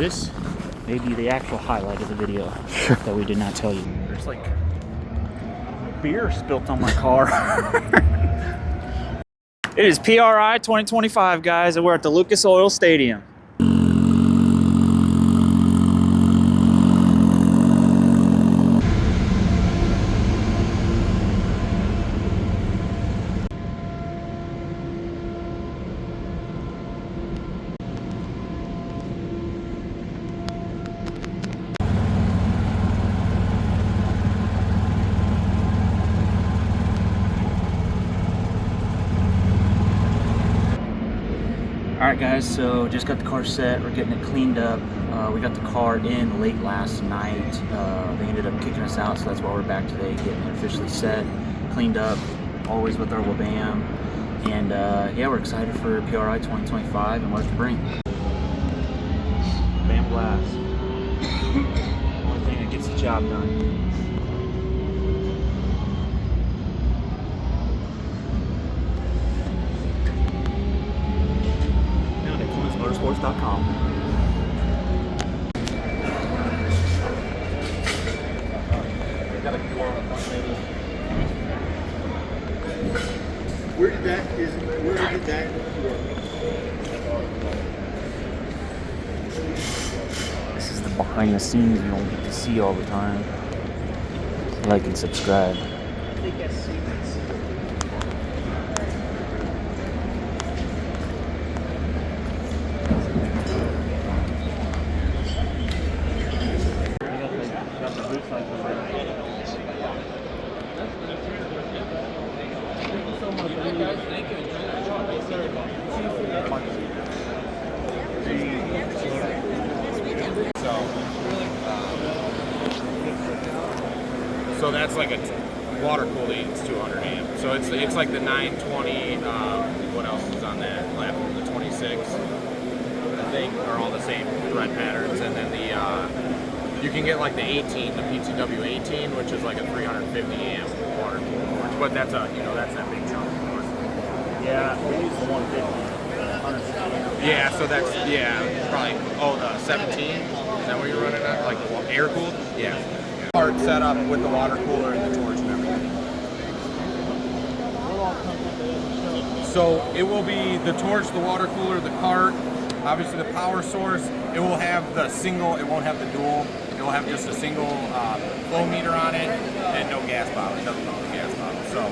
this may be the actual highlight of the video that we did not tell you. There's like beer spilt on my car. It is PRI 2025, guys, and we're at the Lucas Oil Stadium. Alright guys, so just got the car set, we're getting it cleaned up. We got the car in late last night. They ended up kicking us out, so that's why we're back today, getting it officially set, cleaned up, always with our Wabam. And yeah, we're excited for PRI 2025 and what it can bring. Bam glass. Only thing that gets the job done. Motorsports.com. Where did that This is the behind the scenes you don't get to see all the time. Like and subscribe. I think that's secrets. So that's like a water cooled, it's 200 amp. So it's like the 920. What else is on that platform? The 26. I think are all the same thread patterns, and then the you can get like the 18, the PTW 18, which is like a 350 amp water cooled torch. But that's that's that big chunk. Yeah, we use the 150. Yeah, so that's probably the 17. Is that what you're running at? Like the air cooled? Yeah. Part set up with the water cooler and the torch and everything. So it will be the torch, the water cooler, the cart, obviously the power source. It will have the single, it won't have the dual. It will have just a single flow meter on it and no gas bottle. It doesn't come with a gas bottle. So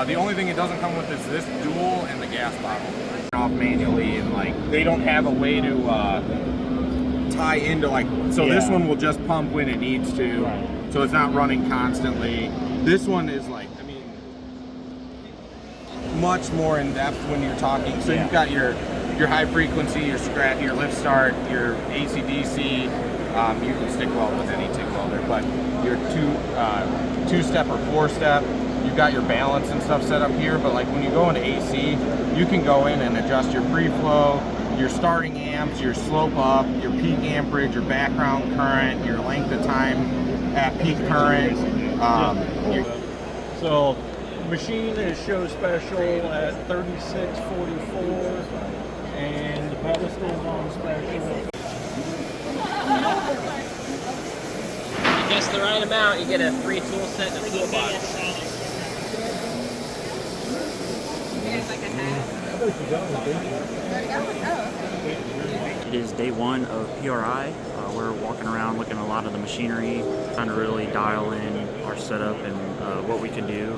the only thing it doesn't come with is this dual and the gas bottle. Off manually, and like they don't have a way to tie into this one will just pump when it needs to. Right. So it's not running constantly. This one is like, I mean, much more in depth when you're talking. So you've got your high frequency, your scratch, your lift start, your AC/DC. You can stick weld with any TIG welder, but your two-step or four-step. You've got your balance and stuff set up here. But like when you go into AC, you can go in and adjust your pre-flow, your starting amps, your slope up, your peak amperage, your background current, your length of time at peak current. So machine is show special at 3644 and the pedestal is on special. You guess the right amount, you get a free tool set and a toolbox. It is day one of PRI. We're walking around looking at a lot of the machinery, trying to really dial in our setup and what we can do.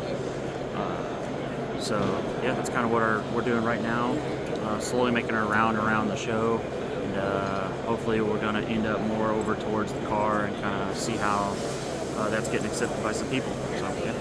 So yeah, that's kind of what we're doing right now. Slowly making our round around the show, and hopefully we're going to end up more over towards the car and kind of see how that's getting accepted by some people. So yeah.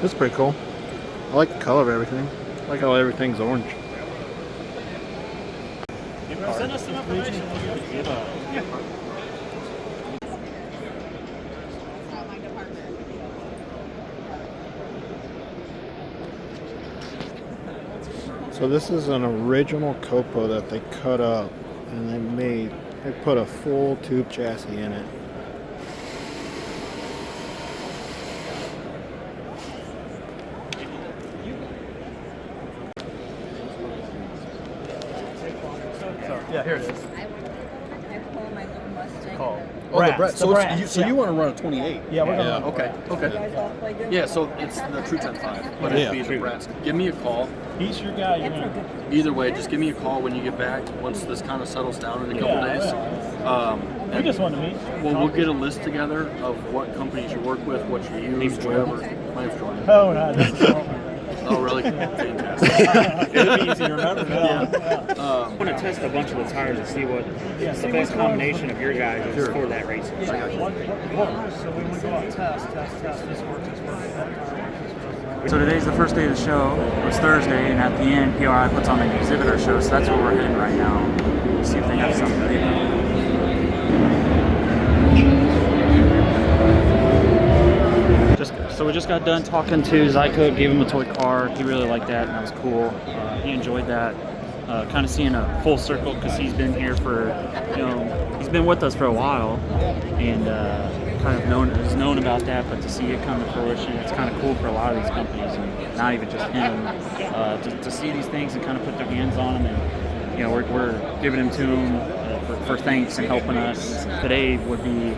That's pretty cool. I like the color of everything. I like how everything's orange. Send us some information. It's not my department. So this is an original Copa that they cut up and they put a full tube chassis in it. Yeah, here it is. I call my little Mustang. Called. Oh, the Brett. So, Brats, you want to run a 28? Yeah, we're Yeah. gonna. Okay. Yeah, so it's the True 10.5, but it'd be the Bratz. Give me a call. He's your guy. You know. Either way, just give me a call when you get back, once this kind of settles down in a couple days. We just want to meet. Well, we'll get a list together of what companies you work with, what you use, whatever. My name's Jordan. Oh, no, this is Oh, really? Fantastic. It'll be easy to remember now. I want to test a bunch of the tires to see what the best combination of your guys is for that racing. So we would go out test. This works. So today's the first day of the show. It was Thursday, and at the end, PRI puts on an exhibitor show, so that's where we're heading right now. See if they have something. So we just got done talking to Zyko, gave him a toy car. He really liked that, and that was cool. He enjoyed that. Kind of seeing a full circle because he's been here for, he's been with us for a while, and kind of known about that. But to see it come to fruition, it's kind of cool for a lot of these companies, and not even just him, to see these things and kind of put their hands on them, and we're giving them to them for thanks and helping us. Today would be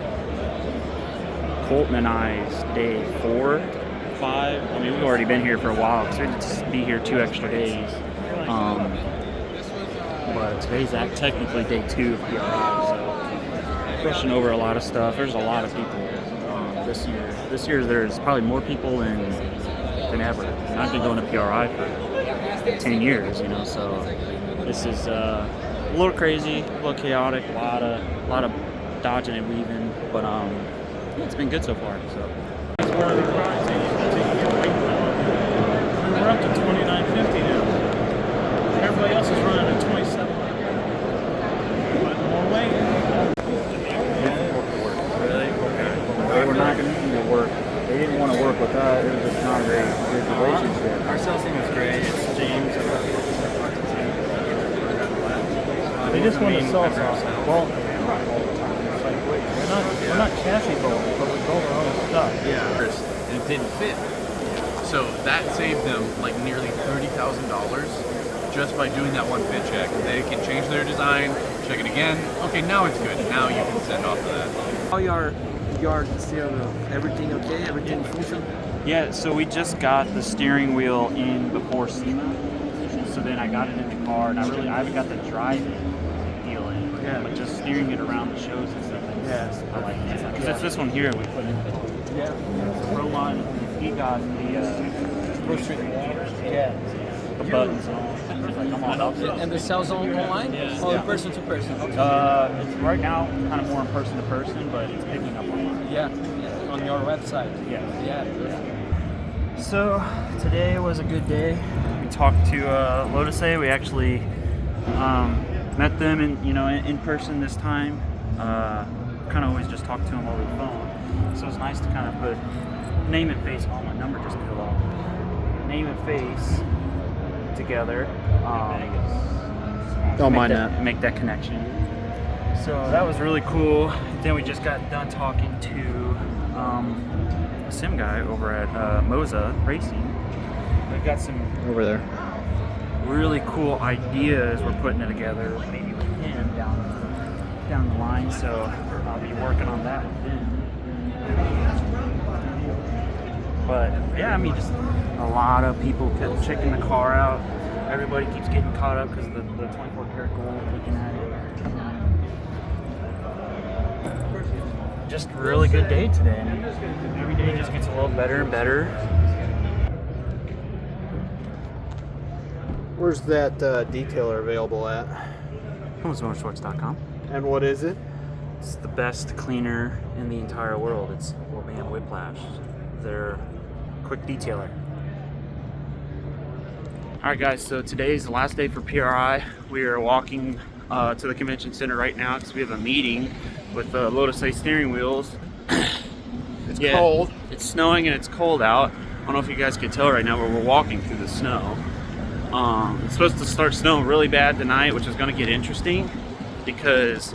Colton and I's day 4, 5. I mean, we've already been here for a while because we had to be here 2 extra days. But today's technically day 2 of PRI, so rushing over a lot of stuff. There's a lot of people this year. This year there's probably more people than ever. And I've been going to PRI for 10 years, so this is a little crazy, a little chaotic, a lot of dodging and weaving, but it's been good so far. So We're up to 29.50 now. Everybody else is running at 27. But more waiting. really, they were not going to work. They didn't want to work with us. It was just not a very good relationship. Our sales team was great. It's James. They just want to sell something. Well, we're not chassis builders, but we build our own stuff. Yeah, and it didn't fit. So that saved them like nearly $30,000 just by doing that one fit check. They can change their design, check it again. Okay, now it's good. Now you can send off to that. How you are still everything okay? Everything functions? Yeah, so we just got the steering wheel in before SEMA. So then I got it in the car, and I haven't got the driving feel in. Yeah. But just steering it around the shows and stuff. I like it. Because it's this one here we put in. Yeah. Pro line, he got the buttons on. I'm on up. And the sales online or person to person? It's right now kind of more in person to person, but it's picking up online. Yeah, on your website. Yeah. So today was a good day. We talked to Lotus A. We actually met them in person this time. Kind of always just talk to them over the phone. So it's nice to kind of put name and face. Oh, my number just fell off. Name and face together. Don't mind that. Make that connection. So that was really cool. Then we just got done talking to a sim guy over at Moza Racing. They've got some Over there. really cool ideas. We're putting it together, maybe with him down the line. So I'll be working on that with him. But yeah, I mean, just a lot of people kept checking the car out. Everybody keeps getting caught up because the 24 karat gold, looking at it. Just a really good day today. I mean, every day just gets a little better and better. Where's that detailer available at? Motorsports.com. And what is it? It's the best cleaner in the entire world. It's Orban Whiplash. They're a quick detailer. Alright guys, so today's the last day for PRI. We are walking to the convention center right now because we have a meeting with the Lotus A steering wheels. It's cold. It's snowing and it's cold out. I don't know if you guys can tell right now, but we're walking through the snow. It's supposed to start snowing really bad tonight, which is going to get interesting because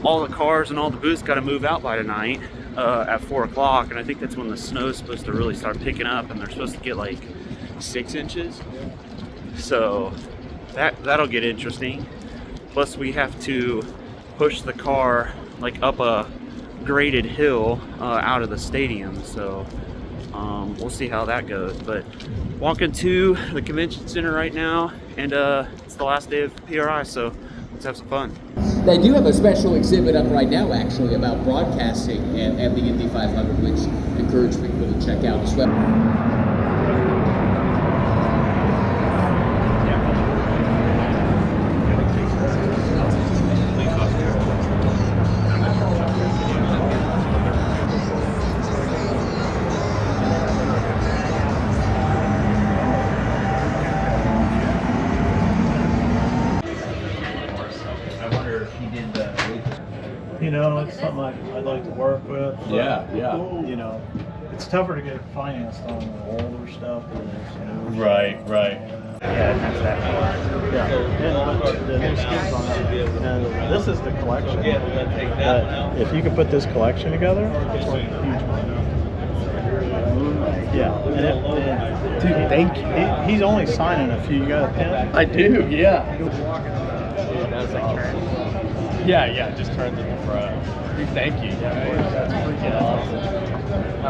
all the cars and all the booths got to move out by tonight at 4 o'clock, and I think that's when the snow is supposed to really start picking up, and they're supposed to get like 6 inches. So that'll get interesting. Plus we have to push the car like up a graded hill out of the stadium, so we'll see how that goes. But walking to the convention center right now, and it's the last day of PRI, so let's have some fun. They do have a special exhibit up right now, actually, about broadcasting at the Indy 500, which I encourage people to check out as well. You know, it's something I'd like to work with. Yeah. You know, it's tougher to get financed on the older stuff. Right. Yeah, that's that part. Yeah, and the new skins on that. And this is the collection. But if you could put this collection together, it's worth a huge money. Yeah, and dude, thank you. He's only signing a few. You got a pen? I do, yeah. That's awesome. Yeah, just turns in the front. Thank you. That's freaking awesome.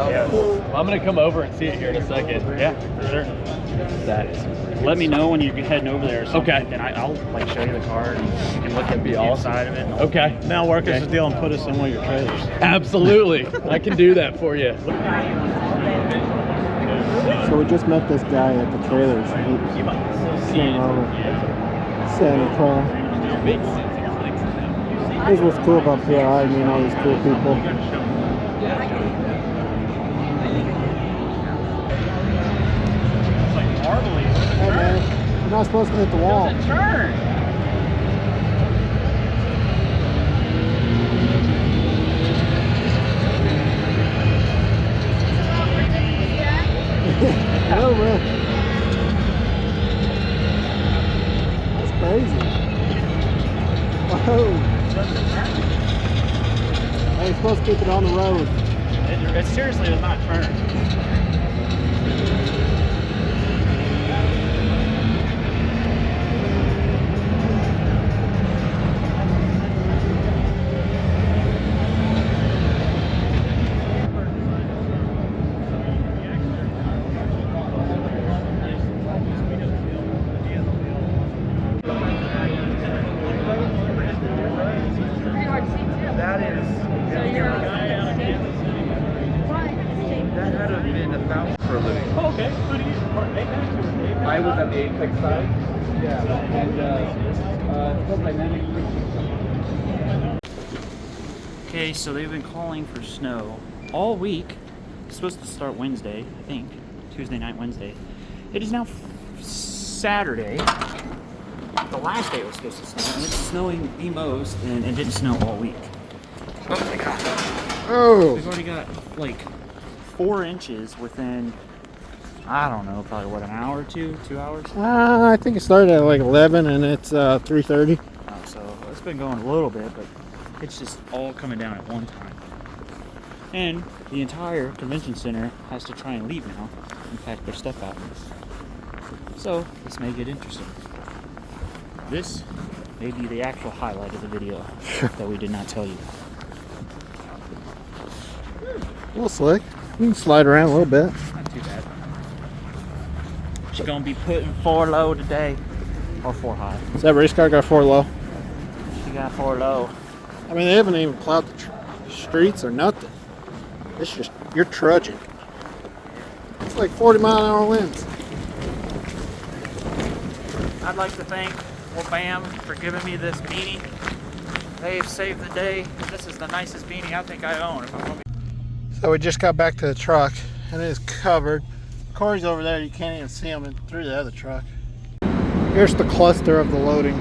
Yeah. I'm gonna come over and see it here in a second. Yeah, for sure. That is. Let me know when you're heading over there or something. Okay. And I'll like show you the car, and you can look at the inside of it. Okay. Now work us a deal and put us in one of your trailers. Absolutely. I can do that for you. So we just met this guy at the trailers. He came over, sat in the car. Here's what's cool about PRI, meeting all these cool people. It's like marbly. Hey man, you're not supposed to hit the wall. It's a turn. No, man. That's crazy. Whoa. Hey, you're supposed to keep it on the road. It seriously does not turn. I was at the Apex side. Yeah. And Okay, so they've been calling for snow all week. It's supposed to start Wednesday, I think. Tuesday night, Wednesday. It is now Saturday. The last day it was supposed to snow, and it's snowing the most, and it didn't snow all week. Oh my god. Oh! We've already got like 4 inches within, I don't know, probably what, an hour or 2 hours? I think it started at like 11 and it's 3:30. Oh, so it's been going a little bit, but it's just all coming down at one time. And the entire convention center has to try and leave now and pack their stuff out. So this may get interesting. This may be the actual highlight of the video that we did not tell you. A little slick. You can slide around a little bit. Not too bad. She's gonna be putting 4 low today, or 4 high. Is that race car got 4 low? She got 4 low. I mean, they haven't even plowed the streets or nothing. It's just, you're trudging. It's like 40-mile-an-hour winds. I'd like to thank BAM for giving me this beanie. They've saved the day. This is the nicest beanie I think I own. If I'm gonna be So we just got back to the truck and it is covered. Cory's over there, you can't even see him through the other truck. Here's the cluster of the loading.